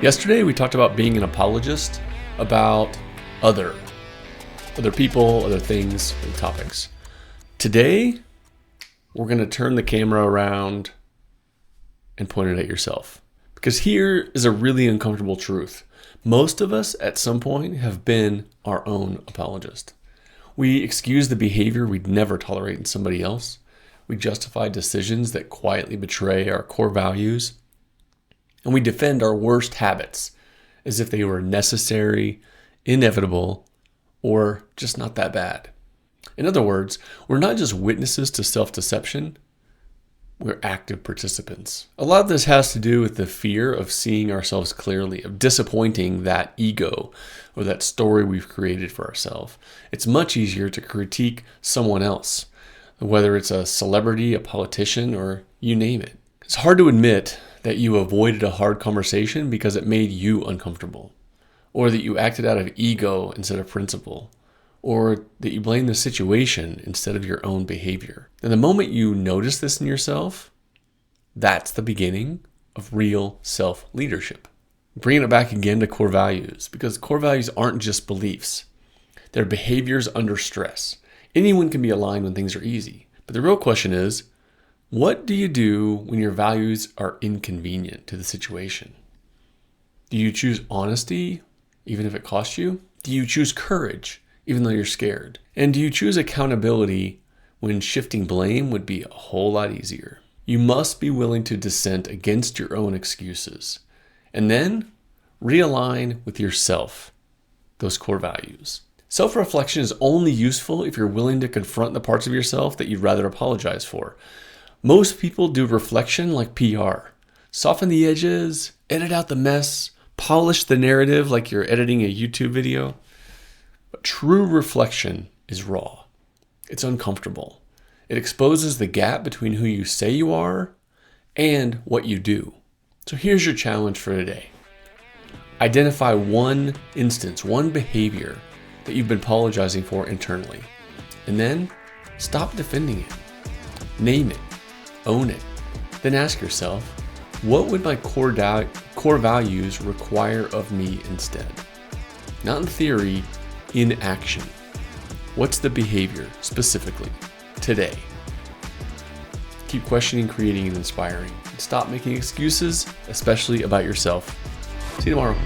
Yesterday, we talked about being an apologist, about other people, other things, and topics. Today, we're going to turn the camera around and point it at yourself. Because here is a really uncomfortable truth. Most of us at some point have been our own apologist. We excuse the behavior we'd never tolerate in somebody else. We justify decisions that quietly betray our core values. And we defend our worst habits as if they were necessary, inevitable, or just not that bad. In other words, we're not just witnesses to self-deception, we're active participants. A lot of this has to do with the fear of seeing ourselves clearly, of disappointing that ego or that story we've created for ourselves. It's much easier to critique someone else, whether it's a celebrity, a politician, or you name it. It's hard to admit that you avoided a hard conversation because it made you uncomfortable, or that you acted out of ego instead of principle, or that you blame the situation instead of your own behavior. And the moment you notice this in yourself, that's the beginning of real self-leadership. Bringing it back again to core values, because core values aren't just beliefs. They're behaviors under stress. Anyone can be aligned when things are easy. But the real question is, what do you do when your values are inconvenient to the situation? Do you choose honesty, even if it costs you? Do you choose courage, even though you're scared? And do you choose accountability when shifting blame would be a whole lot easier? You must be willing to dissent against your own excuses, and then realign with yourself, those core values. Self-reflection is only useful if you're willing to confront the parts of yourself that you'd rather apologize for. Most people do reflection like PR. Soften the edges, edit out the mess, polish the narrative like you're editing a YouTube video. But true reflection is raw. It's uncomfortable. It exposes the gap between who you say you are and what you do. So here's your challenge for today. Identify one instance, one behavior that you've been apologizing for internally. And then stop defending it. Name it. Own it. Then ask yourself, what would my core values require of me instead? Not in theory, in action. What's the behavior specifically today? Keep questioning, creating, and inspiring. Stop making excuses, especially about yourself. See you tomorrow.